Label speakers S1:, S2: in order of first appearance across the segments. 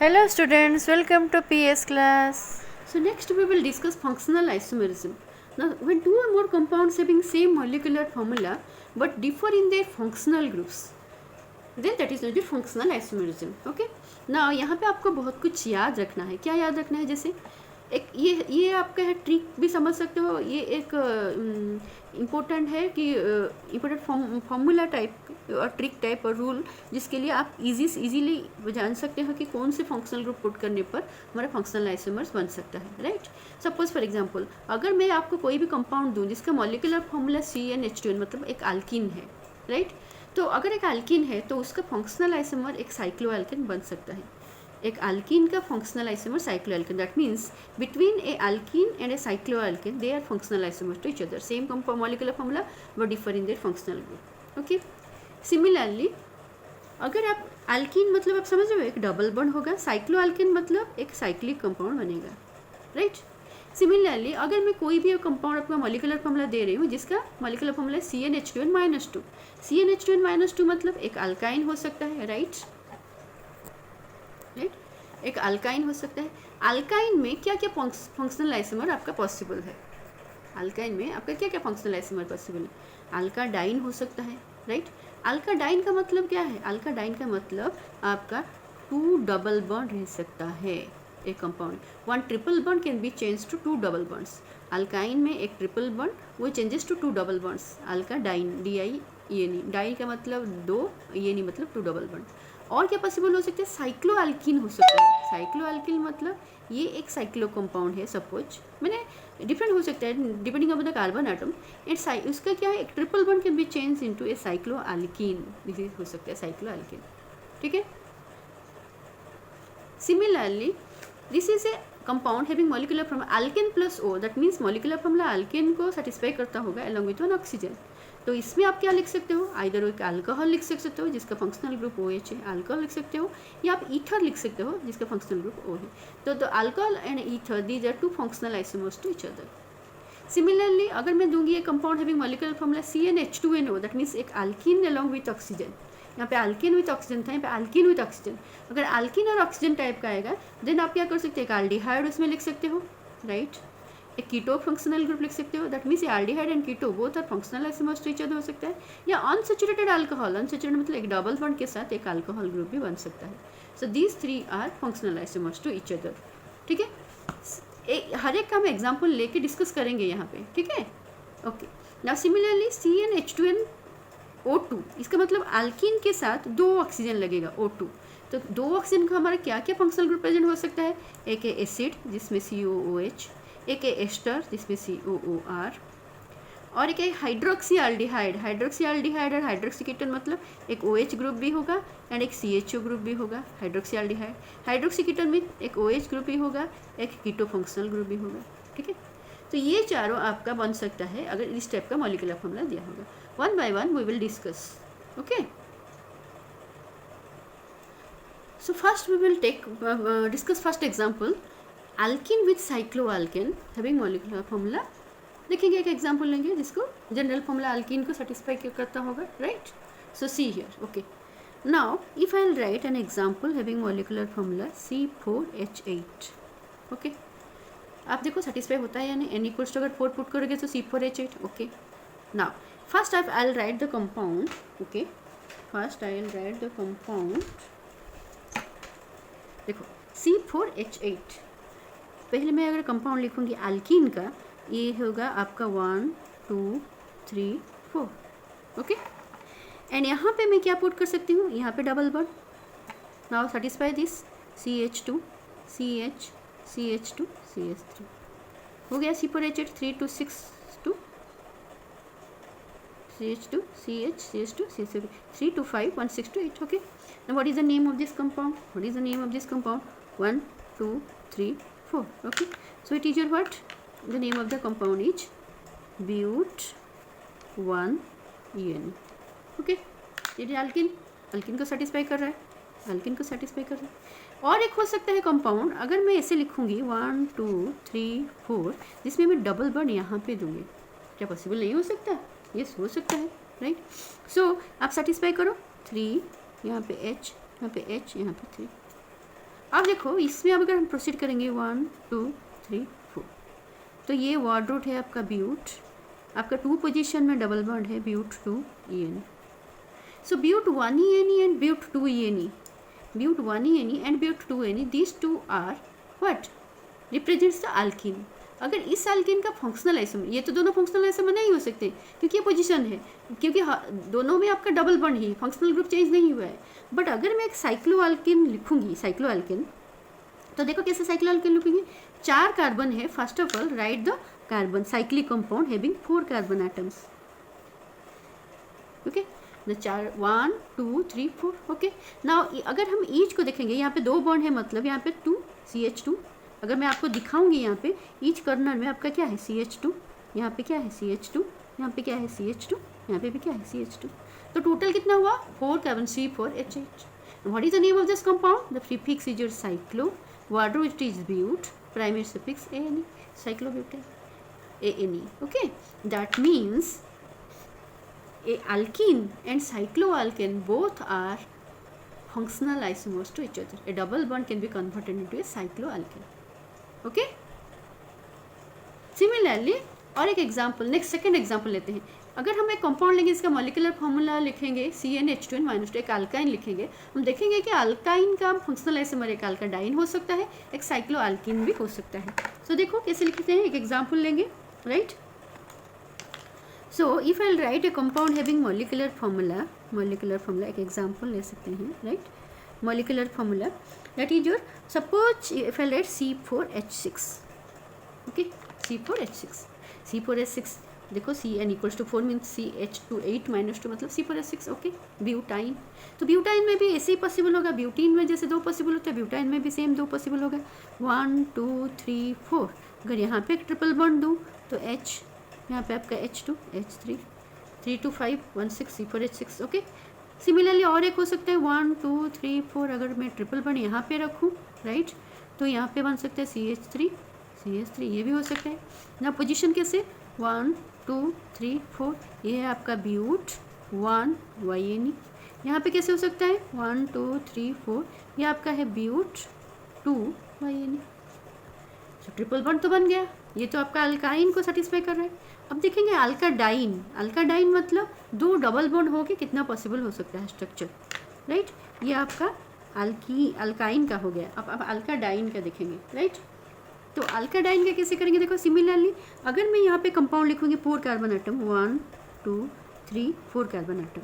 S1: Hello students, welcome to PS class.
S2: So next we will discuss functional isomerism. Now when two or more compounds having same molecular formula but differ in their functional groups, then that is known as functional isomerism. Okay. Now यहाँ पे आपको बहुत कुछ याद रखना है. क्या याद रखना है? जैसे एक ये आपका है ट्रिक भी समझ सकते हो. ये एक इम्पोर्टेंट है कि इम्पोर्टेंट फॉर्मूला टाइप और ट्रिक टाइप और रूल जिसके लिए आप इजीली जान सकते हो कि कौन से फंक्शनल ग्रुप पुट करने पर हमारा फंक्शनल आइसोमर्स बन सकता है. राइट. सपोज फॉर एग्जांपल अगर मैं आपको कोई भी कंपाउंड दूं जिसका मॉलिक्यूलर फॉर्मूला CnH2n मतलब एक अल्कीन है. राइट. तो अगर एक अल्कीन है तो उसका फंक्शनल आइसोमर एक साइक्लोएल्केन बन सकता है. एक अल्कीन का functional isomer cycloalkane. That means between a alkene and a cycloalkane they are functional isomers to each other. Same molecular formula but differ in their functional group. Okay. Similarly अगर आप alkyne मतलब आप समझ रहे हो एक double bond होगा. Cycloalkane मतलब एक साइक्लिक कंपाउंड बनेगा. राइट. सिमिलरली अगर मैं कोई भी कंपाउंड आपका मॉलिक्यूलर फॉर्मूला दे रही हूँ जिसका मॉलिक्यूलर फॉर्मूला है CnH2n-2. CnH2n-2 मतलब एक अल्काइन हो सकता है. राइट. एक अल्काइन हो सकता है. अल्काइन में क्या क्या फंक्शनल आइसोमर आपका पॉसिबल है? अल्काइन में आपका क्या क्या फंक्शनल आइसोमर पॉसिबल है? अल्काडाइन हो सकता है. राइट. अल्काडाइन का मतलब क्या है? अल्काडाइन का मतलब आपका 2 डबल बॉन्ड रह सकता है एक compound. 1 triple bond can be change to 2 double bonds. Alkyne में एक ट्रिपल बॉन्ड वो changes to 2 double bonds. Alkadiene DIENE. Di का मतलब 2, ENE मतलब 2 डबल बॉन्ड. और क्या पॉसिबल हो सकता है? साइक्लोअल्कीन हो सकता है. साइक्लोअल्कीन मतलब ये एक साइक्लो कंपाउंड है. सपोज मैंने डिफरेंट हो सकता है depending upon the carbon atom. And उसका क्या है? एक triple bond can be change into a cycloalkene. This हो सकता है साइक्लोअल्कीन. ठीक है. Similarly this is a compound having molecular formula alkane plus O. That means molecular formula alkane को सेटिस्फाई करता होगा अलॉन्ग विथ 1 ऑक्सीजन. तो इसमें आप क्या लिख सकते हो? आइदर एक अल्कोहल लिख सकते हो जिसका फंक्शनल ग्रुप OH है. अल्कोहल लिख सकते हो या आप ईथर लिख सकते हो जिसका फंक्शनल ग्रुप O है. तो alcohol and ether these are 2 functional isomers to each other. Similarly अगर मैं दूंगी एक compound having molecular formula CnH2nO. That means एक अल्कीन अलॉन्ग विथ ऑक्सीजन. यहाँ पे अल्कीन विथ ऑक्सीजन था, यहाँ पे अल्कीन विथ ऑक्सीजन. अगर अल्कीन और ऑक्सीजन टाइप का आएगा देन आप क्या कर सकते हैं? एक एल्डिहाइड उसमें लिख सकते हो. राइट. एक कीटो फंक्शनल ग्रुप लिख सकते हो. That means aldehyde and keto both are functional isomers to each other हो सकता है. या अनसैचुरेटेड अल्कोहल. अनसैचुरेटेड मतलब एक डबल बॉन्ड के साथ एक अल्कोहल ग्रुप भी बन सकता है. So these 3 are functional isomers to each other. ठीक है. हर एक का हम एग्जाम्पल लेके डिस्कस करेंगे यहाँ पे. ठीक है. ओके. नाउ सिमिलरली CnH2nO2 इसका मतलब अल्कीन के साथ 2 ऑक्सीजन लगेगा O2. तो 2 ऑक्सीजन का हमारा क्या क्या फंक्शनल ग्रुप प्रेजेंट हो सकता है? एक है एसिड जिसमें COOH, एक है एस्टर जिसमें COOR, और एक है हाइड्रोक्सी एल्डिहाइड. हाइड्रोक्सी एल्डिहाइड और हाइड्रोक्सी कीटोन मतलब एक OH ग्रुप भी होगा एंड एक CHO ग्रुप भी होगा. Hydroxy aldehyde. हाइड्रोक्सी कीटोन में एक OH ग्रुप भी होगा, एक कीटो फंक्शनल ग्रुप भी होगा. ठीक है. तो ये चारों आपका बन सकता है अगर इस टाइप का मॉलिक्यूलर फॉर्मूला दिया होगा. One by one we will discuss. Okay. So first we will discuss first example alkene with cycloalkane having molecular formula. देखेंगे एक एग्जांपल लेंगे जिसको जनरल फॉर्मूला अल्कीन को सेटिस्फाई करता होगा. Right. So see here. Okay. Now if I will write an example having molecular formula C4H8. Okay. आप देखो satisfy होता है या नहीं. N इक्वल्स टू अगर 4 पुट करोगे तो C4H8. Okay. Now first I will write the compound. Okay. First I will write the compound. देखो C4H8. पहले मैं अगर कंपाउंड लिखूंगी अल्कीन का ये होगा आपका 1 2 3 4. ओके. एंड यहाँ पे मैं क्या पुट कर सकती हूँ? यहाँ पे double bond. Now satisfy this CH2 CH CH2 CH3 हो गया. C4H8 3 2 6 2 CH2 CH CH2 CH3 3 2 5 1 6 2 8. Okay. Now what is the name of this compound? What is the name of this compound? 1 2 3 4. Okay. So it is your what? The name of the compound is but1-ene. Okay. ये alkene. Alkene को satisfy कर रहा है. Alkene को satisfy कर रहा है. और एक हो सकता है कंपाउंड अगर मैं ऐसे लिखूंगी 1 2 3 4 जिसमें मैं डबल बॉन्ड यहाँ पे दूंगी. क्या पॉसिबल नहीं हो सकता? यस हो सकता है. राइट. सो आप सेटिस्फाई करो 3 यहाँ पे H यहाँ पे H यहाँ पे 3. अब देखो इसमें अब अगर हम प्रोसीड करेंगे 1 2 3 4, तो ये वर्ड रूट है आपका ब्यूट, आपका 2 पोजीशन में डबल बॉन्ड है ब्यूट 2 ENE. So ब्यूट 1 ENE and ब्यूट 2 ENE, ब्यूट 1 ENE and ब्यूट 2 ENE, these two are what represents the alkene. अगर इस एल्केन का फंक्शनल आइसोमर, ये तो दोनों फंक्शनल आइसोमर नहीं हो सकते क्योंकि ये पोजीशन है, क्योंकि दोनों में आपका डबल बॉन्ड ही, फंक्शनल ग्रुप चेंज नहीं हुआ है. बट अगर मैं एक साइक्लो एल्केन लिखूंगी, साइक्लो एल्केन, तो देखो कैसे साइक्लो एल्केन लिखूंगी. 4 कार्बन है. First of all right the carbon cyclic compound having 4 carbon atoms. Okay, the 4 1 2 3 4. Okay, now अगर हम ईच को देखेंगे, यहाँ पे 2 बॉन्ड है, मतलब यहाँ पे 2 CH2. अगर मैं आपको दिखाऊंगी यहाँ पे ईच कर्नल में आपका क्या है CH2, यहाँ पे क्या है CH2, यहाँ पे क्या है CH2, यहाँ पे भी क्या है CH2. तो टोटल कितना हुआ 4 carbon C4H8. What is the name of this compound? The prefix is your cyclo, word root is but, primary suffix ANE, cyclobutane ANE. Okay, that means a alkene and cycloalkane both are functional isomers to each other. A double bond can be converted into a cycloalkane. Okay, similarly और एक example, next second example लेते हैं. अगर हम एक compound लेंगे, इसका molecular formula लिखेंगे CnH2n-2, एक अल्काइन लिखेंगे, हम देखेंगे कि अल्काइन का फंक्शनल आइसोमर एक अल्काडाइन हो सकता है, एक साइक्लोअल्कीन भी हो सकता है. सो देखो कैसे लिखते हैं, एक एग्जाम्पल लेंगे. Right, so if I write A compound having molecular formula, एक एग्जाम्पल ले सकते हैं. Right, molecular formula that is your, suppose if I right C4H6. Okay, C4H6, देखो Cn equals to 4 means CH2 8 - 2 मतलब C4H6. Okay, butyne. तो butyne में भी ऐसे ही पॉसिबल होगा, ब्यूटीन में जैसे 2 पॉसिबल होता है, ब्यूटाइन में भी सेम 2 पॉसिबल होगा. 1 2 3 4. अगर यहाँ पे एक ट्रिपल बॉन्ड दूँ तो H, यहाँ पे आपका H2 H3, 3 2 5 1 6 C4H6. Okay, similarly और एक हो सकता है 1 2 3 4. अगर मैं ट्रिपल बॉन्ड यहाँ पे रखूँ, राइट, तो यहाँ पे बन सकता है CH3, ये भी हो सकता है ना. पोजीशन कैसे 1 2 3 4, ये है आपका ब्यूट 1 YNE. यहाँ पे कैसे हो सकता है 1 2 3 4, ये आपका है ब्यूट 2 YNE. तो ट्रिपल बॉन्ड तो बन गया, ये तो आपका अल्काइन को सेटिस्फाई कर रहा है. अब देखेंगे अल्काडाइन मतलब 2 डबल बॉन्ड हो के कितना पॉसिबल हो सकता है स्ट्रक्चर. राइट, ये आपका अल्काइन का हो गया. अब अल्काडाइन का देखेंगे. राइट, तो अल्काडाइन का कैसे करेंगे, देखो सिमिलरली अगर मैं यहाँ पे कंपाउंड लिखूंगी 4 कार्बन एटम, 1 2 3 4 कार्बन एटम,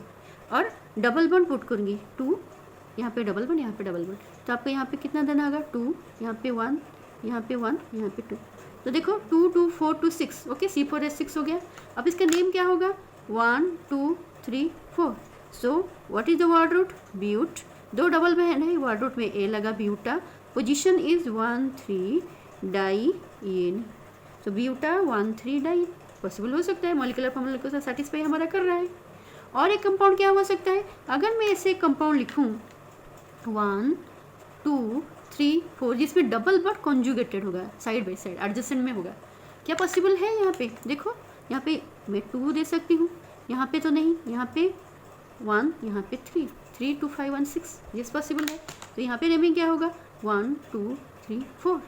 S2: और डबल बॉन्ड पुट करूँगी 2, यहाँ पे डबल बॉन्ड, यहाँ पे डबल बॉन्ड, तो आपको यहाँ पे कितना देना होगा 2, यहाँ पे 1, यहाँ पे 1, यहाँ पे 2. तो देखो 2 2 4 2 6. ओके, C4H6 हो गया. अब इसका नेम क्या होगा 1 2 3 4. So what is the word root? But. 2 double bond है, वर्ड रूट में A लगा, buta. Position is 1 3 di ENE. तो ब्यूटा 1 3 डाई पॉसिबल हो सकता है, मॉलिक्यूलर फॉर्मूला को सेटिस्फाई हमारा कर रहा है. और एक कंपाउंड क्या हो सकता है, अगर मैं ऐसे कंपाउंड लिखूँ 1 2 3 4, जिसमें डबल बट कॉन्जुगेटेड होगा, साइड बाय साइड एडजेसेंट में होगा, क्या पॉसिबल है? यहाँ पे देखो, यहाँ पे मैं 2 दे सकती हूँ, यहाँ पे तो नहीं, यहाँ पे 1, यहाँ पे 3 3 2 5 1 6, यस पॉसिबल है. तो यहाँ पे नेमिंग क्या होगा 1 2 3 4.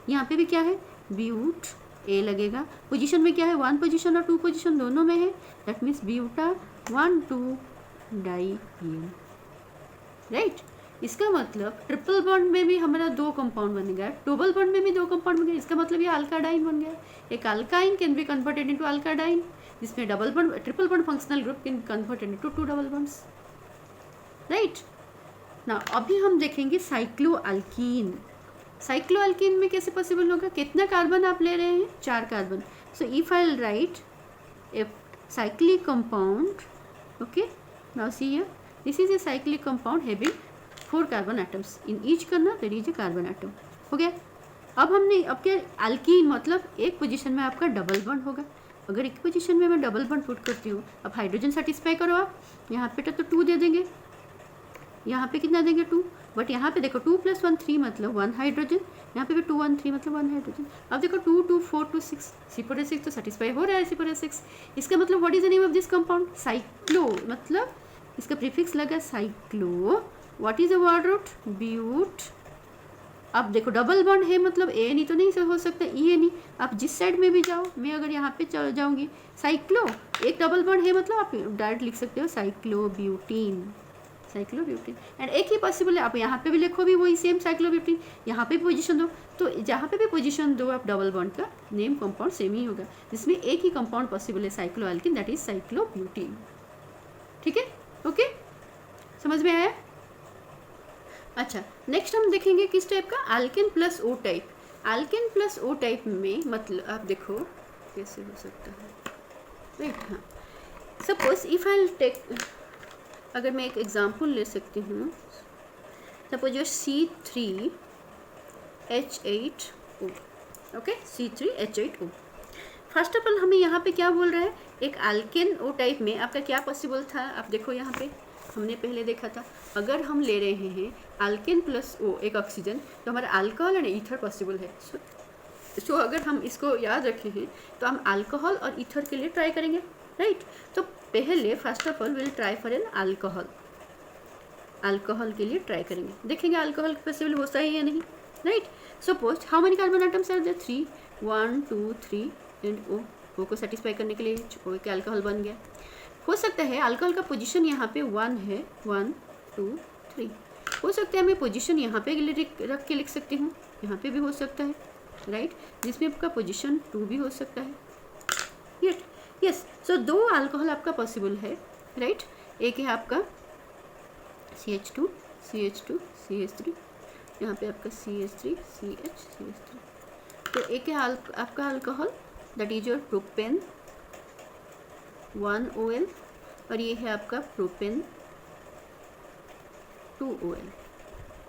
S2: यहाँ पे भी क्या है ब्यूट A लगेगा. पोजीशन में क्या है 1 पोजीशन और 2 पोजीशन दोनों में है, that means buta 1 2 di ENE. Right, इसका मतलब ट्रिपल बॉन्ड में भी हमारा 2 कंपाउंड बन गया, डबल बॉन्ड में भी 2 कंपाउंड बन गया. इसका मतलब ये अल्काडाइन बन गया. एक alkyne can be converted into alkadiene, जिसमें double bond triple bond functional group can converted into 2 double bonds. Right, ना अभी हम देखेंगे साइक्लोअल्कीन. साइक्लोअल्कीन में कैसे पॉसिबल होगा, कितना कार्बन आप ले रहे हैं 4 carbon. So if I write a cyclic compound, okay, now see here, this is a cyclic compound having 4 carbon atoms, in each corner there is a carbon atom. हो गया. अब क्या अल्कीन मतलब एक पोजीशन में आपका डबल बॉन्ड होगा. अगर एक पोजीशन में मैं डबल बॉन्ड पुट करती हूँ, अब हाइड्रोजन सेटिस्फाई करो आप, यहाँ पे तो 2 दे देंगे, यहाँ पे कितना देंगे 2, बट यहाँ पे देखो 2 + 1 3 मतलब 1 हाइड्रोजन, यहाँ पे भी 2 1 3 मतलब 1 हाइड्रोजन. अब देखो 2 2 4 2 6, C4H6 तो सेटिस्फाई हो रहा है C4H6. इसका मतलब what is the name of this compound, cyclo, मतलब इसका प्रीफिक्स लगा cyclo. What is the word root, but अब देखो डबल बॉन्ड है मतलब ए नहीं तो नहीं हो सकता, ई है नहीं, आप जिस साइड में भी जाओ, मैं अगर यहाँ पे जाऊँगी साइक्लो, एक डबल बॉन्ड है मतलब आप डायरेक्ट लिख सकते हो साइक्लोब्यूटीन, साइक्लोब्यूटीन। एंड एक ही पॉसिबल है, आप यहाँ पे भी लिखो भी वही सेम साइक्लोब्यूटीन, यहाँ पे भी पोजीशन दो, तो जहाँ पे भी पोजीशन दो आप डबल बॉन्ड का नेम कंपाउंड सेम ही होगा, जिसमें एक ही कंपाउंड पॉसिबल है साइक्लोएल्किन, दैट इज साइक्लोब्यूटीन। ठीक है, ओके, समझ में आया? अच्छा, नेक्स्ट हम देखेंगे किस टाइप का, alkane plus O type. Alkane plus O type में मतलब आप देखो कैसे हो सकता है, राइट। हाँ, सपोज इफ आई टेक, अगर मैं एक एग्जांपल ले सकती हूँ, suppose your C3H8O, okay, C3H8O। First of all हमें यहाँ पे क्या बोल रहा है, एक अल्केन ओ टाइप में आपका क्या पॉसिबल था, आप देखो यहाँ पे हमने पहले देखा था, अगर हम ले रहे हैं अल्केन प्लस ओ एक ऑक्सीजन, तो हमारा अल्कोहल एंड ईथर पॉसिबल है। सो अगर हम इसको याद रखे हैं तो हम अल्कोहल और ईथर के लिए ट्राई करेंगे, राइट। तो पहले first of all will try for an alcohol, alcohol के लिए ट्राई करेंगे, देखेंगे अल्कोहल पॉसिबल होता है या नहीं, right. Suppose how many carbon items are there, 3, 1 2 3 and O को सेटिस्फाई करने के लिए ओ के अल्कोहल बन गया। हो सकता है अल्कोहल का पोजीशन यहाँ पे 1 है, 1 2 3, हो सकता है मैं पोजीशन यहाँ पे रख के लिख सकती हूँ, यहाँ पे भी हो सकता है, राइट, जिसमें आपका पोजीशन 2 भी हो सकता है, यस। सो 2 अल्कोहल आपका पॉसिबल है, राइट। एक है आपका CH2 CH2 CH3, यहाँ पे आपका CH3 CH CH3, तो एक है आपका alcohol that is your propane 1OL, और ये है आपका propane 2OL,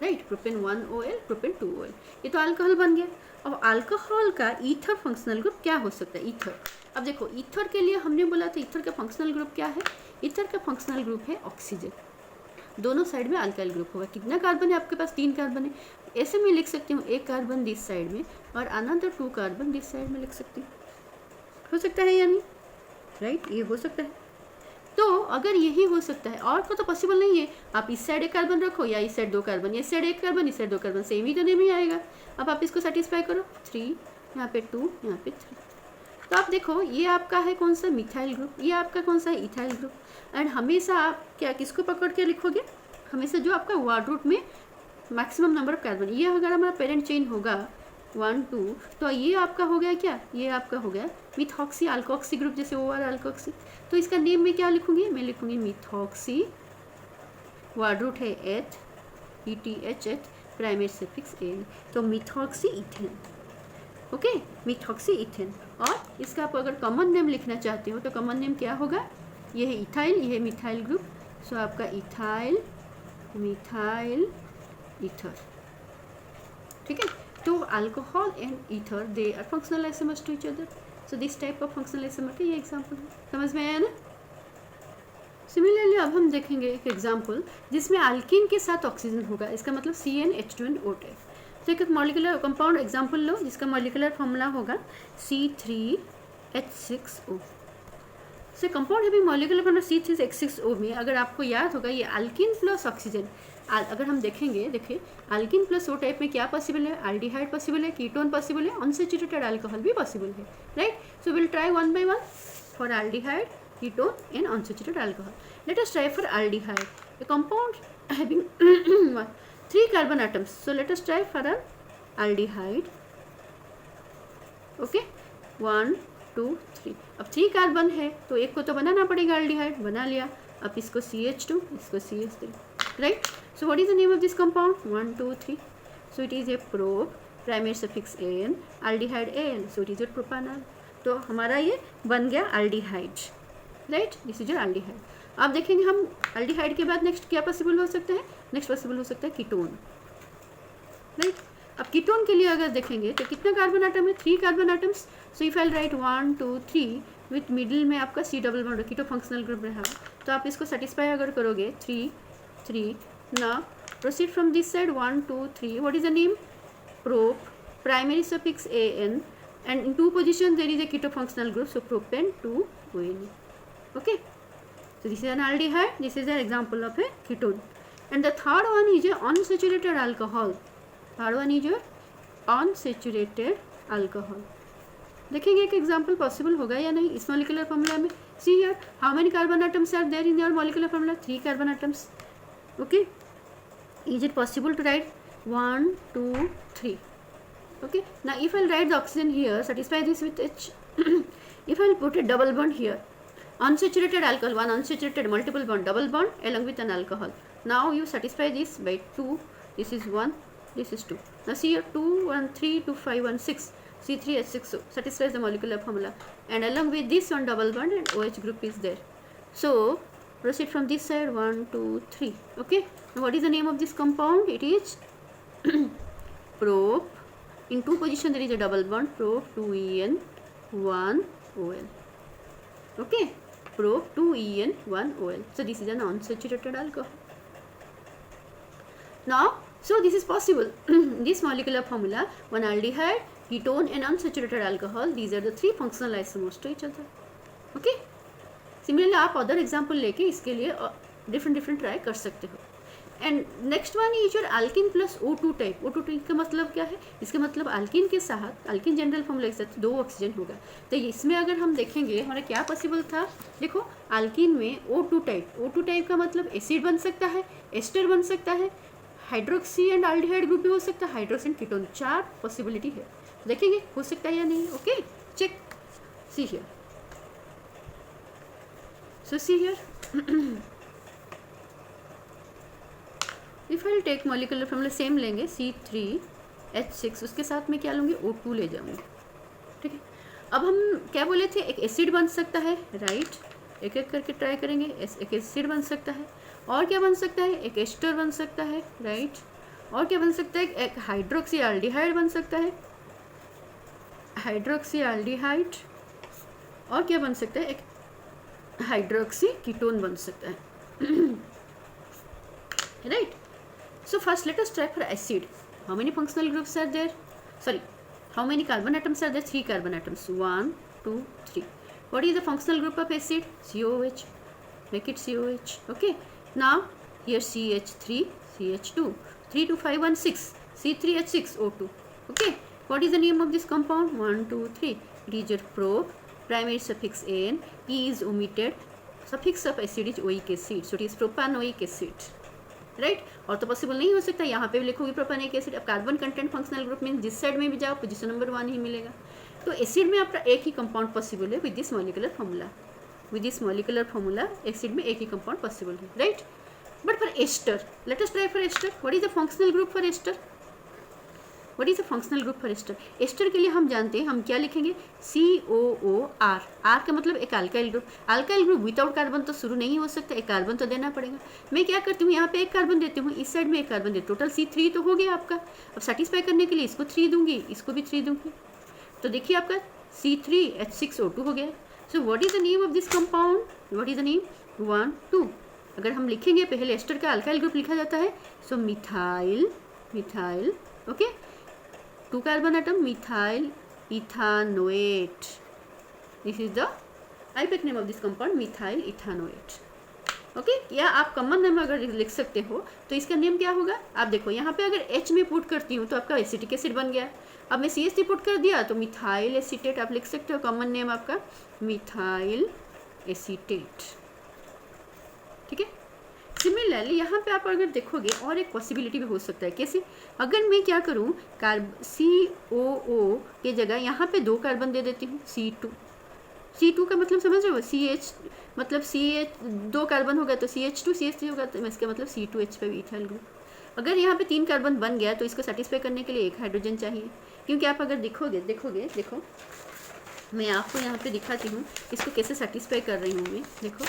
S2: right, propane 1OL propane 2OL, ये तो अल्कोहल बन गया। अब अल्कोहल का ईथर फंक्शनल ग्रुप क्या हो सकता है, ईथर। अब देखो ईथर के लिए हमने बोला था ईथर का फंक्शनल ग्रुप क्या है, ईथर का फंक्शनल ग्रुप है ऑक्सीजन, दोनों साइड में अल्काइल ग्रुप होगा। कितना कार्बन है आपके पास, 3 कार्बन है, ऐसे मैं लिख सकती हूँ, एक कार्बन दिस साइड में और अनदर 2 कार्बन दिस साइड में लिख सकती हूँ, हो सकता है या नहीं, राइट, ये हो सकता है। तो अगर यही हो सकता है और को तो पॉसिबल नहीं है, आप इस साइड एक कार्बन रखो या इस साइड 2 कार्बन, इस साइड 1 कार्बन इस साइड 2 कार्बन, सेम ही तो नहीं आएगा। अब आप इसको सेटिस्फाई करो, 3 यहाँ पे 2 यहाँ पे 3, तो आप देखो ये आपका है कौन सा, मिथाइल ग्रुप, ये आपका कौन सा है, इथाइल ग्रुप। एंड हमेशा आप क्या किसको पकड़ के लिखोगे, हमेशा जो आपका वर्ड रूट में मैक्सिमम नंबर ऑफ कार्बन, ये अगर हमारा पेरेंट चेन होगा 1 2, तो ये आपका हो गया क्या, ये आपका हो गया मिथॉक्सी अल्कोक्सी ग्रुप, जैसे OR अल्कोक्सी। तो इसका नेम में क्या लिखूंगी, मैं लिखूंगी मिथॉक्सी, वर्ड रूट है एथ, ETH, प्राइमरी सफिक्स एन, तो methoxy ethane, okay, methoxy ethane. और इसका आप अगर कॉमन नेम लिखना चाहते हो तो कॉमन नेम क्या होगा, ये है इथाइल, ये है मिथाइल ग्रुप, सो आपका इथाइल मिथाइल ईथर, ठीक है। तो alcohol and ether they are functional isomers to each other, so this type of functional isomer का ये एग्जांपल है, समझ में आया ना। सिमिलरली अब हम देखेंगे एक एग्जांपल जिसमें अल्कीन के साथ ऑक्सीजन होगा, इसका मतलब CnH2NO टाइप। तो एक मॉलिक्यूलर कंपाउंड एग्जांपल लो जिसका मॉलिक्यूलर फॉर्मूला होगा C3H6O। से कंपाउंड है भी मॉलिक्यूलर फॉर्मूला C3H6O में अगर आपको याद होगा ये अल्कीन प्लस ऑक्सीजन, अगर हम देखेंगे, देखिए अल्कीन प्लस ओ टाइप में क्या पॉसिबल है, एल्डिहाइड पॉसिबल है, कीटोन पॉसिबल है, अनसैचुरेटेड अल्कोहल भी पॉसिबल है, right. So will try one by one for aldehyde, ketone and unsaturated alcohol. Late us try for aldehyde, a compound having 3 carbon atoms, so let us try for an aldehyde, okay, 1 2 3। अब 3 carbon है तो एक को तो बनाना पड़ेगा, aldehyde बना लिया, अब इसको CH2 इसको CH3, right. So what is the name of this compound, 1 2 3, so it is a prop, primary suffix an, aldehyde an, so it is your propanol। तो हमारा ये बन गया aldehyde, right, this is your aldehyde। अब देखेंगे हम aldehyde के बाद नेक्स्ट क्या पॉसिबल हो सकता है, नेक्स्ट पॉसिबल हो सकता है कीटोन, राइट। अब कीटोन के लिए अगर देखेंगे तो कितना कार्बन आटम है, 3 carbon atoms, so if I right 1 2 3 with middle में आपका C डबल बॉन्ड, कीटो फंक्शनल ग्रुप रहा, तो आप इसको सेटिस्फाई अगर करोगे 3 3, now proceed from this side 1 2 3, what is the name, prop, primary suffix an, and in 2 position there is a keto functional group, so propan 2ONe, okay. So this is an aldehyde, this is an example of a ketone, and the third one is a unsaturated alcohol, R1 is your unsaturated alcohol. देखेंगे एक example possible होगा या नहीं इस molecular formula में। See here how many carbon atoms are there in your molecular formula? 3 carbon atoms. Okay, is it possible to write 1 2 3? Okay, now if I'll write the oxygen here, satisfy this with H. If I'll put a double bond here, unsaturated alcohol, one unsaturated, multiple bond, double bond along with an alcohol. Now you satisfy this by 2, this is 1, this is 2. Now see here 2 1 3 2 5 1 6, C3H6, so satisfies the molecular formula, and along with this one double bond and OH group is there. So proceed from this side, 1 2 3. Okay, now what is the name of this compound? It is prop. In 2 position there is a double bond, prop 2En 1 OL. Okay, prop 2En 1 OL. So this is an unsaturated alcohol. Now, so this is possible. This molecular formula, one aldehyde, ketone and unsaturated alcohol, these are the 3 functional isomers to each other. Okay, similarly आप other example लेके इसके लिए different try कर सकते हो. And next one is your alkene plus O2 type. O2 type का मतलब क्या है? इसका मतलब अल्किन के साथ, अल्किन जनरल फॉर्मूला के साथ 2 ऑक्सीजन होगा. तो इसमें अगर हम देखेंगे हमारा क्या पॉसिबल था, देखो अल्किन में O2 टाइप. O2 टाइप का मतलब एसिड बन सकता है, एस्टर बन सकता है, हाइड्रोक्सी एंड एल्डिहाइड ग्रुप भी हो सकता है, हाइड्रोक्सी एंड कीटोन, 4 पॉसिबिलिटी है. देखेंगे हो सकता है या नहीं. Okay, check. See here, so see here if I take molecular formula same लेंगे C3H6, उसके साथ में क्या लूँगी? O2 ले जाऊँगी. ठीक है, अब हम क्या बोले थे, एक एसिड बन सकता है, राइट. एक एक करके ट्राई करेंगे. एक एसिड बन सकता है, और क्या बन सकता है? एक एस्टर बन सकता है, राइट. और क्या बन सकता है? एक हाइड्रोक्सी एल्डिहाइड बन सकता है, हाइड्रोक्सी एल्डिहाइड. और क्या बन सकता है? एक हाइड्रोक्सी कीटोन बन सकता है, right. So first let us try for acid. How many functional groups are there? Sorry, how many carbon atoms are there? 3 carbon atoms. 1 2 3. What is the functional group of acid? COH. Make it COH. Okay, now here CH3 CH2, 3 2 5 1 6, C3H6 O2. Okay, what is the name of this compound? 1 2 3. It is your prop. Primary suffix an, E is omitted, suffix of acid is oic acid, so it is propanoic acid, right. और तो possible नहीं हो सकता, यहाँ पे भी लिखोगे प्रोपानिक acid. अब कार्बन कंटेंट फंक्शनल ग्रुप में जिस साइड में भी जाओ पोजीशन नंबर 1 ही मिलेगा. तो एसिड में आपका एक ही कंपाउंड पॉसिबल है with this molecular formula. With this molecular formula acid में एक ही कंपाउंड पॉसिबल है, right. But for ester, let us try for ester. What is the functional group for ester? What is the functional group for ester? Ester के लिए हम जानते हैं, हम क्या लिखेंगे? COOR. आर का मतलब एक alkyl group. Alkyl group without carbon तो शुरू नहीं हो सकता, एक कार्बन तो देना पड़ेगा. मैं क्या करती हूँ, यहाँ पे एक कार्बन देती हूँ, इस साइड में एक कार्बन देती हूँ, टोटल C3 तो हो गया आपका. अब सेटिस्फाई करने के लिए इसको 3 दूंगी, इसको भी 3 दूंगी, तो देखिए आपका C3H6O2 हो गया. So what is the name of this compound? What is the name? 1 2. अगर हम लिखेंगे पहले एस्टर का अल्काइल ग्रुप लिखा जाता है, so methyl, methyl. Okay, 2 carbon atom, methyl ethanoate. This is the IUPAC name of this compound, methyl ethanoate. Okay, या आप कॉमन नेम अगर लिख सकते हो तो इसका नेम क्या होगा? आप देखो यहाँ पे अगर H में पुट करती हूँ तो आपका एसिटिक एसिड बन गया. अब मैं CH3 पुट कर दिया तो मिथाइल एसीटेट आप लिख सकते हो. कॉमन नेम आपका मिथाइल एसीटेट. ठीक है. सिमिलरली यहाँ पे आप अगर देखोगे और एक पॉसिबिलिटी भी हो सकता है. कैसे? अगर मैं क्या करूँ, COO के जगह यहाँ पे 2 कार्बन दे देती हूँ, C2. C2 का मतलब समझ रहे हो? CH मतलब CH 2 कार्बन होगा तो CH2 CH3 होगा, तो इसका मतलब C2H5 इथाइल ग्रुप. अगर यहाँ पे 3 कार्बन बन गया तो इसको सेटिस्फाई करने के लिए 1 हाइड्रोजन चाहिए. क्योंकि आप अगर देखोगे देखो मैं आपको यहाँ पे दिखाती हूँ इसको कैसे सेटिस्फाई कर रही हूँ मैं. देखो,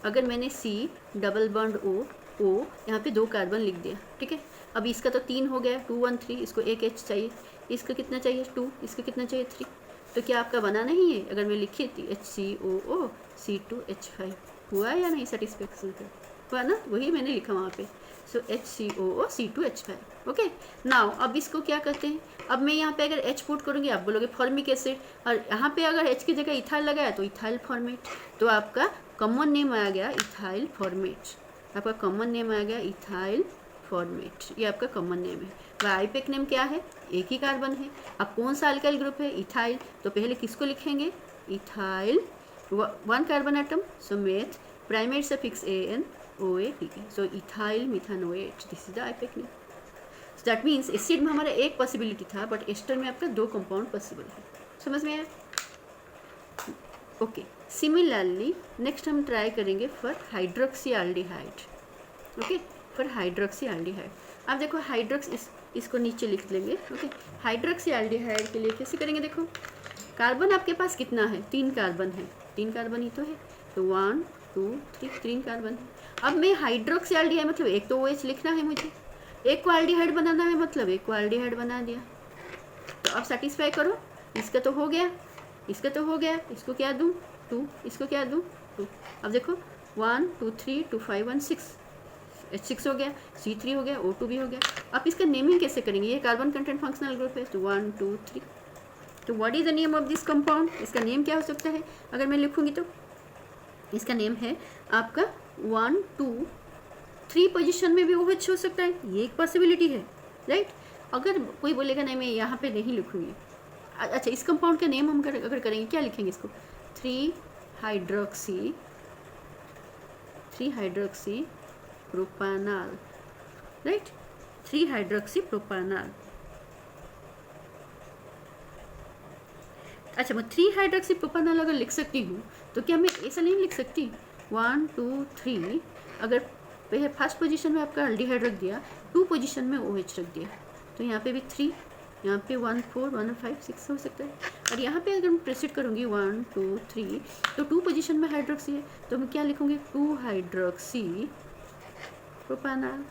S2: अगर मैंने C डबल बॉन्ड O यहाँ पे 2 कार्बन लिख दिया, ठीक है. अब इसका तो 3 हो गया, 2 1 3, इसको एक H चाहिए, इसका कितना चाहिए 2, इसका कितना चाहिए 3. तो क्या आपका बना नहीं है? अगर मैं लिखी थी HCOO C2H5, हुआ या नहीं सेटिस्फेक्शन का? हुआ ना, वही मैंने लिखा वहाँ पे. सो HCOO C2H5. ओके, नाउ अब इसको क्या करते हैं, अब मैं यहाँ पे अगर H पुट करूँगी आप बोलोगे फॉर्मिक एसिड, और यहाँ पे अगर H की जगह इथाइल लगाया तो इथाइल फॉर्मेट. तो आपका कॉमन नेम आ गया इथाइल फॉर्मेट. आपका कॉमन नेम आ गया इथाइल फॉर्मेट, ये आपका कॉमन नेम है। वह आईपेक नेम क्या है, एक ही कार्बन है। अब कौन सा अल्काइल ग्रुप है, इथाइल, तो पहले किसको लिखेंगे, ethyl, 1 carbon atom, so meth, primary suffix AN OA, so ethyl methanoate, this is the IUPAC name. That means acid में हमारा एक पॉसिबिलिटी था, बट एस्टर में आपका 2 कंपाउंड पॉसिबल है। समझ में आया? ओके, सिमिलरली नेक्स्ट हम ट्राई करेंगे फॉर हाइड्रोक्सीएल्डिहाइड। ओके, फॉर हाइड्रोक्सीएल्डिहाइड आप देखो हाइड्रोक्स इसको नीचे लिख लेंगे। ओके, हाइड्रोक्सीएल्डिहाइड के लिए कैसे करेंगे, देखो कार्बन आपके पास कितना है, 3 कार्बन है, 3 कार्बन ही तो है, तो 1 2 3 कार्बन है। अब मैं हाइड्रोक्सीएल्डिहाइड मतलब एक तो OH लिखना है मुझे, एक को एल्डिहाइड बनाना है, मतलब एक को एल्डिहाइड बना दिया। तो अब सेटिस्फाई करो, इसका तो हो गया, इसका तो हो गया, इसको क्या दूँ 2, इसको क्या दूँ 2। अब देखो 1 2 3 2 5 1 6, H6 हो गया, C3 हो गया, O2 भी हो गया। अब इसका नेमिंग कैसे करेंगे, ये कार्बन कंटेंट फंक्शनल ग्रुप है, तो 1 2 3, तो what is the name of this compound, इसका नेम क्या हो सकता है, अगर मैं लिखूंगी तो इसका नेम है आपका 1 2 3 पोजीशन में भी OH हो सकता है, ये एक पॉसिबिलिटी है, राइट। अगर कोई बोलेगा नहीं मैं यहाँ पे नहीं लिखूंगी, अच्छा इस कंपाउंड का नेम हम अगर करेंगे क्या लिखेंगे इसको, 3 हाइड्रोक्सी प्रोपानॉल, राइट, 3 हाइड्रोक्सी प्रोपानॉल। अच्छा मैं 3 हाइड्रोक्सी प्रोपानॉल अगर लिख सकती हूँ तो क्या मैं ऐसा नहीं लिख सकती 1 2 3, अगर पहले फर्स्ट पोजीशन में आपका एल्डिहाइड रख दिया, 2 पोजीशन में OH रख दिया, तो यहाँ पे भी 3, यहाँ पे 1 4 1 5 6 हो सकता है। और यहाँ पे अगर मैं प्रेसिड करूँगी 1 2 3, तो 2 पोजीशन में हाइड्रोक्सी है, तो मैं क्या लिखूँगी 2 हाइड्रोक्सी प्रोपानॉल,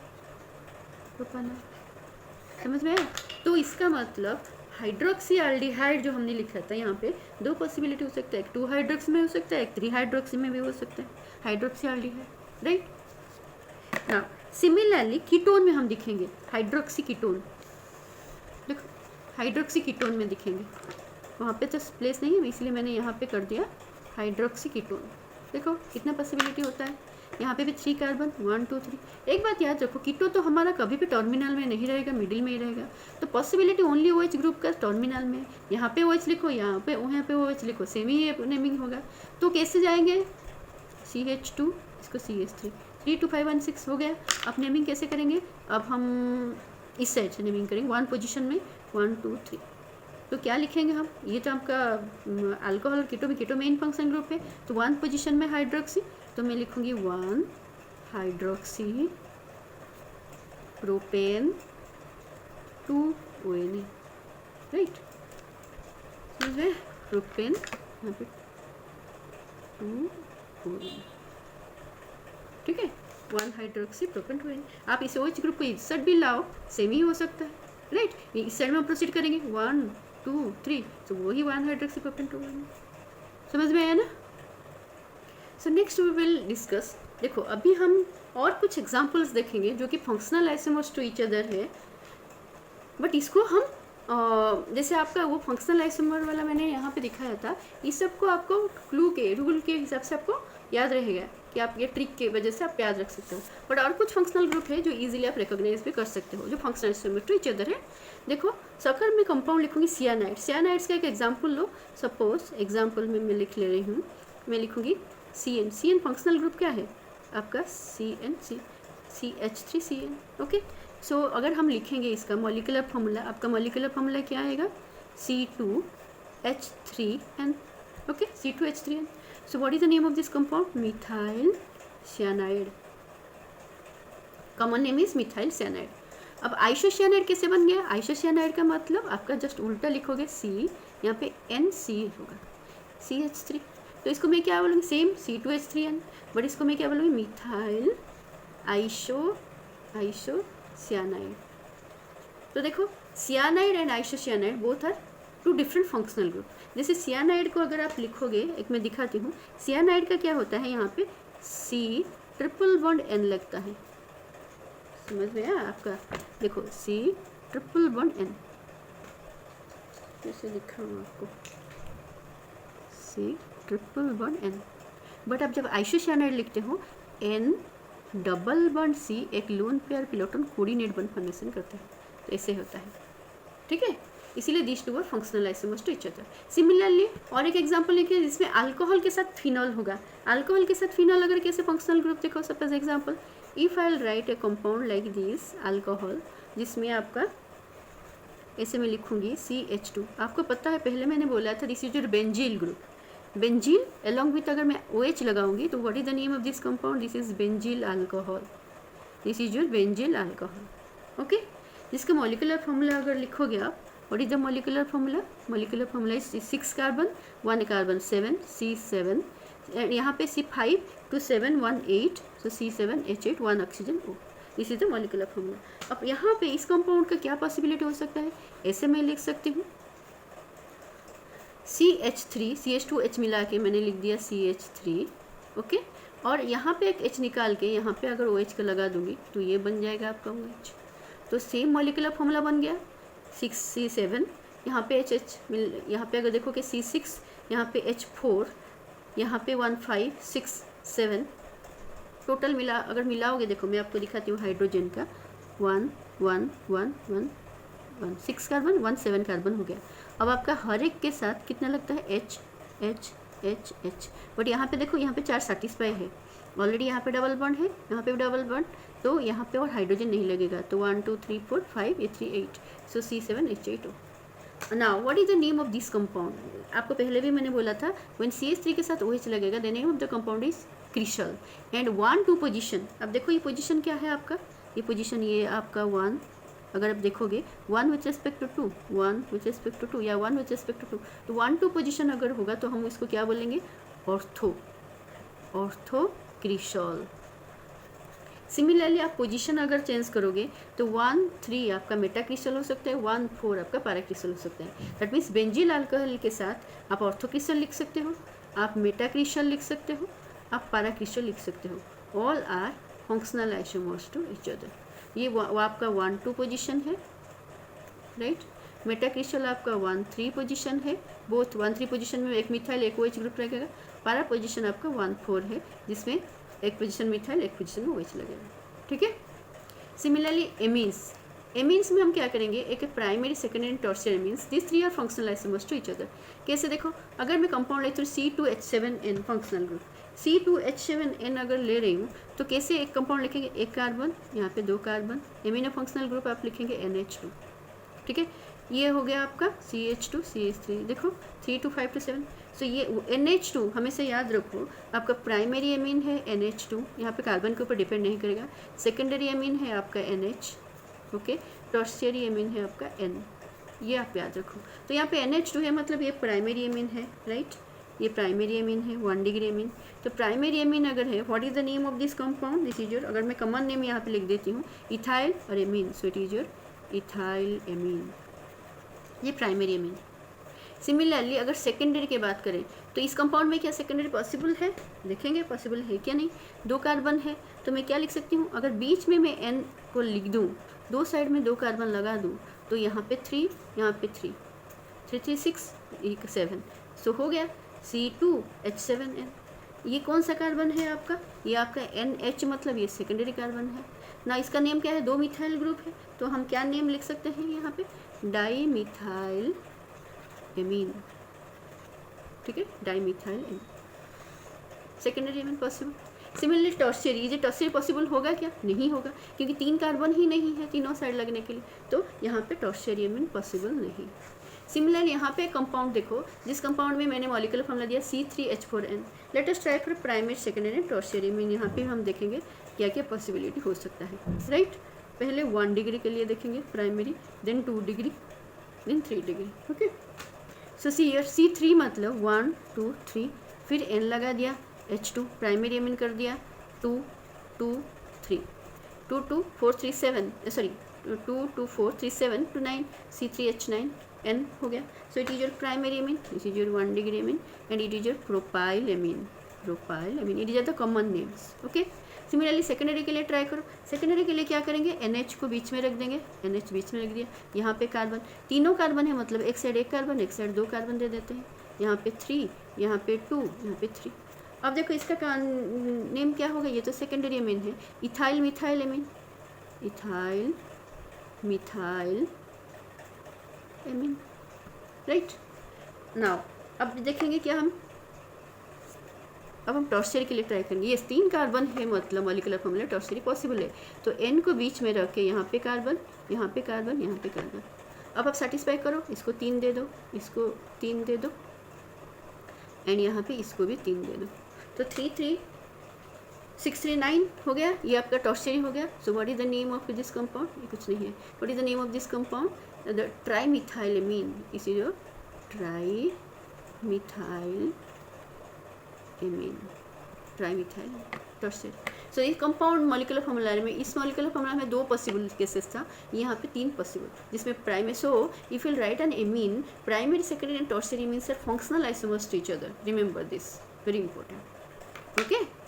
S2: समझ में आया। तो इसका मतलब हाइड्रोक्सी एल्डिहाइड जो हमने लिखा था यहाँ पे 2 पॉसिबिलिटी हो सकता है, एक 2 हाइड्रोक्स में हो सकता है, एक 3 हाइड्रोक्सी में भी हो सकता है hydroxy aldehyde, right. Now similarly ketone में हम दिखेंगे हाइड्रोक्सी कीटोन, देखो हाइड्रोक्सी कीटोन में दिखेंगे, वहाँ पे तो प्लेस नहीं है इसलिए मैंने यहाँ पे कर दिया हाइड्रोक्सी कीटोन। देखो कितना पॉसिबिलिटी होता है, यहाँ पे भी 3 कार्बन 1 2 3। एक बात याद रखो, कीटो तो हमारा कभी भी टर्मिनल में नहीं रहेगा, मिडिल में ही रहेगा, तो पॉसिबिलिटी ओनली OH ग्रुप का टर्मिनल में, यहाँ पे OH लिखो, यहाँ पे OH लिखो, सेम ही नेमिंग होगा। तो कैसे जाएंगे CH2, इसको CH3, 3 2 5 1 6 हो गया। अब नेमिंग कैसे करेंगे, अब हम इस साइड से नेमिंग करेंगे, 1 पोजिशन में 1 2 3, तो क्या लिखेंगे हम, ये तो आपका अल्कोहल कीटो मेन फंक्शन ग्रुप है, तो 1 पोजीशन में हाइड्रोक्सी, तो मैं लिखूंगी 1 hydroxy propane 2 ONA, right, propane यहाँ पे 2 ONA, ठीक है, 1 हाइड्रोक्सी प्रोपेन 2 ONA। आप इस OH ग्रुप को इस साइड भी लाओ, सेम ही हो सकता है, राइट। इस साइड में हम प्रोसीड करेंगे 1 2 3, तो वही 1 हाइड्रोक्सी प्रोपेन 2 ONA, समझ में आया ना। So next we will discuss, देखो अभी हम और कुछ एग्जांपल्स देखेंगे जो कि functional isomers to each other है, बट इसको हम जैसे आपका वो फंक्शनल आइसोमर वाला मैंने यहाँ पे दिखाया था, इस सबको आपको क्लू के रूल के हिसाब से आपको याद रहेगा कि आप ये ट्रिक के वजह से आप याद रख सकते हो। बट और कुछ फंक्शनल ग्रुप है जो इजीली आप रिकॉग्नाइज भी कर सकते हो, जो functional isomer to each other है। देखो सकर में कंपाउंड लिखूंगी सियानाइड, सियानाइड्स का एक एग्जाम्पल लो, सपोज एग्जाम्पल में मैं लिख ले रही हूँ, मैं लिखूंगी CN, CN फंक्शनल ग्रुप क्या है आपका CH3CN, ओके। सो अगर हम लिखेंगे इसका मॉलिक्यूलर फार्मूला, आपका मॉलिक्यूलर फार्मूला क्या आएगा C2H3N, okay, C2H3N। So what is the name of this compound, methyl cyanide, common name is methyl cyanide. अब आइसोसियानाइड कैसे बन गया, आइसोसियानाइड का मतलब आपका जस्ट उल्टा लिखोगे C, यहाँ पे NC होगा, CH3, तो इसको मैं क्या बोलूँगी सेम C2H3N, बट इसको मैं क्या बोलूँगी मिथाइल आइसोसियानाइड। तो देखो cyanide and isocyanide both are 2 different functional group. जैसे सियानाइड को अगर आप लिखोगे, एक मैं दिखाती हूँ, सियानाइड का क्या होता है, यहाँ पे C ट्रिपल बॉन्ड N लगता है, समझ में आया आपका, देखो C ट्रिपल बॉन्ड N, कैसे लिख रहा हूँ आपको, C triple bond N। But आप जब आइसोसियानाइड लिखते हो N डबल बॉन्ड सी एक lone pair electron coordinate bond formation करता है, तो ऐसे होता है, ठीक है। इसीलिए this two are functional isomers to each other. Similarly और एक एग्जांपल लिखिए जिसमें अल्कोहल के साथ फिनॉल होगा। अल्कोहल के साथ फिनॉल अगर कैसे फंक्शनल ग्रुप देखो, suppose example if I write A compound like this alcohol, जिसमें आपका ऐसे मैं लिखूंगी CH2। आपको पता है पहले मैंने बोला था this is your बेंजील group, बेंजील along with अगर मैं OH लगाऊंगी तो what is the name of this compound, this is बेंजील alcohol, this is your बेंजील alcohol, okay. जिसका मॉलिक्यूलर फॉर्मूला अगर लिखोगे आप, what is the molecular formula, molecular formula is 6 carbon 1 carbon 7 C7, यहाँ पे C5 to 7 1 8, so C7H8 1 oxygen O, this is the molecular formula. अब यहाँ पे इस कंपाउंड का क्या पॉसिबिलिटी हो सकता है, ऐसे मैं लिख सकती हूँ CH3 CH2H मिला के मैंने लिख दिया CH3, ओके। और यहाँ पे एक H निकाल के यहाँ पे अगर OH का लगा दूंगी तो ये बन जाएगा आपका OH, तो सेम मॉलिक्यूलर फॉर्मूला बन गया 6C7, यहाँ पे HH मिल, यहाँ पे अगर देखो कि C6, यहाँ पे H4, यहाँ पे 1 5 6 7 टोटल मिला, अगर मिलाओगे देखो मैं आपको दिखाती हूँ हाइड्रोजन का 1 1 1 1 1 6 कार्बन 1 7 कार्बन हो गया। अब आपका हर एक के साथ कितना लगता है H H H H, but यहाँ पे देखो यहाँ पे 4 सेटिस्फाई है ऑलरेडी, यहाँ पे डबल बॉन्ड है, यहाँ पे भी डबल बॉन्ड, तो यहाँ पे और हाइड्रोजन नहीं लगेगा, तो 1 2 3 4 5 ये 3 8, सो C7H8O। Now what is the name of this compound, आपको पहले भी मैंने बोला था व्हेन CH3 के साथ OH लगेगा the name of the compound is cresol and 1 2 position. अब देखो ये पोजीशन क्या है आपका, ये पोजीशन ये आपका 1, अगर आप देखोगे 1 with respect to 2 1 with respect to 2 या 1 विथ रेस्पेक्ट टू 2, तो 1 2 पोजीशन अगर होगा तो हम इसको क्या बोलेंगे, ऑर्थो, ऑर्थो क्रिशल। सिमिलरली आप पोजीशन अगर चेंज करोगे तो 1 3 आपका मेटा क्रिस्टल हो सकता है, 1 4 आपका पैरा क्रिस्टल हो सकता है। दैट मीन्स बेंजील अल्कोहल के साथ आप ऑर्थो क्रिस्टल लिख सकते हो, आप मेटा क्रिस्टल लिख सकते हो, आप पैरा क्रिस्टल लिख सकते हो। All are functional isomers to each other. ये वो आपका 1 2 पोजीशन है, राइट। मेटा क्रिस्टल आपका 1 3 पोजीशन है, बोथ 1 3 पोजीशन में एक मिथाइल एक OH ग्रुप लगेगा। पैरा पोजीशन आपका 1 4 है जिसमें एक पोजीशन मिथाइल एक पोजीशन में OH लगेगा, ठीक है। सिमिलरली एमीन्स, एमीन्स में हम क्या करेंगे, एक primary secondary and tertiary amines, this 3 are functional isomers to each other. कैसे देखो, अगर मैं कंपाउंड लेती हूँ C2H7N फंक्शनल ग्रुप, C2H7N अगर ले रही हूँ तो कैसे एक कंपाउंड लिखेंगे, एक कार्बन यहाँ पे 2 कार्बन, एमिनो फंक्शनल ग्रुप आप लिखेंगे NH2, ठीक है। ये हो गया आपका CH2 CH3, देखो 3 to 5 to 7, सो ये NH2 हमेशा याद रखो आपका प्राइमरी एमीन है NH2, यहाँ पे कार्बन के ऊपर डिपेंड नहीं करेगा। सेकेंडरी एमीन है आपका NH, ओके। टर्शियरी एमीन है आपका N, ये आप याद रखो। तो यहाँ पे NH2 है मतलब ये प्राइमरी एमीन है, राइट, ये प्राइमरी एमीन है 1 डिग्री एमीन। तो प्राइमरी एमीन अगर है, what is the name of this compound, this is your, अगर मैं कॉमन नेम यहाँ पे लिख देती हूँ इथाइल और amine, so it is your ethyl amine, ये प्राइमरी एमीन। सिमिलरली अगर सेकेंडरी की बात करें तो इस कंपाउंड में क्या सेकेंडरी पॉसिबल है, देखेंगे पॉसिबल है क्या नहीं। 2 कार्बन है तो मैं क्या लिख सकती हूँ, अगर बीच में मैं N को लिख दूँ, 2 साइड में 2 कार्बन लगा दूँ, तो यहाँ पे 3 यहाँ पे 3 3 3 6 1 7, सो हो गया C2H7N। ये कौन सा कार्बन है आपका, ये आपका NH, मतलब ये सेकेंडरी कार्बन है ना। इसका नेम क्या है, 2 मिथाइल ग्रुप है, तो हम क्या नेम लिख सकते हैं यहाँ पे, डाई मिथाइल एमीन, ठीक है, di methyl amine, secondary amine possible. Similarly tertiary, ये टर्शियरी पॉसिबल होगा क्या, नहीं होगा, क्योंकि 3 कार्बन ही नहीं है तीनों साइड लगने के लिए, तो यहाँ पे टर्शियरी एमीन पॉसिबल नहीं। सिमिलरली यहाँ पे कंपाउंड देखो, जिस कंपाउंड में मैंने मॉलिक्यूलर फॉर्मूला दिया C3H4N, late us try for primary secondary and tertiary amine. यहाँ पे हम देखेंगे क्या क्या पॉसिबिलिटी हो सकता है, राइट। पहले 1 डिग्री के लिए देखेंगे primary, then 2 degree, then 3 degree, okay. So see here C3 मतलब 1 2 3, फिर N लगा दिया, H2 प्राइमरी एमीन कर दिया, 2 2 3 2 2 4 3 7, सॉरी 2 2 4 3 7 2 9, C3H9 N हो गया। So it is your primary amine, this is your 1 degree amine, and it is your propyl amine, propyl amine, it is are the common names, okay. Similarly secondary के लिए try करो, secondary के लिए क्या करेंगे, NH को बीच में रख देंगे, NH बीच में रख दिया, यहाँ पे कार्बन, तीनों कार्बन है मतलब एक साइड 1 कार्बन एक साइड 2 कार्बन दे देते हैं, यहाँ पे 3 यहाँ पे 2 यहाँ पे 3, अब देखो इसका नेम क्या होगा, ये तो सेकेंडरी एमीन है, ethyl methyl amine, ethyl methyl amine, right. Now अब देखेंगे क्या हम, अब हम टॉर्शरी के लिए ट्राई करेंगे। ये 3 कार्बन है, मतलब मॉलिक्यूलर फॉर्मूला टॉर्शरी पॉसिबल है, तो n को बीच में रख के यहाँ पे कार्बन, यहाँ पे कार्बन, यहाँ पे कार्बन। अब आप सेटिस्फाई करो, इसको 3 दे दो, इसको 3 दे दो, एंड यहाँ पे इसको भी 3 दे दो, तो 33639 हो गया, ये आपका टॉर्शरी हो गया। So what is the name of this compound, ये कुछ नहीं है, what is the name of this compound, the trimethylamine, इसी जो trimethyl amine, trimethyl tertiary. So ये कंपाउंड मॉलिक्यूलर फॉर्मूला में, इस मॉलिक्यूलर फॉर्मूला में 2 पॉसिबल केसेस था, यहाँ पे 3 पॉसिबल, जिसमें primary, so if you write an amine, primary secondary and tertiary means are functional isomers to each other, remember this, very important, okay.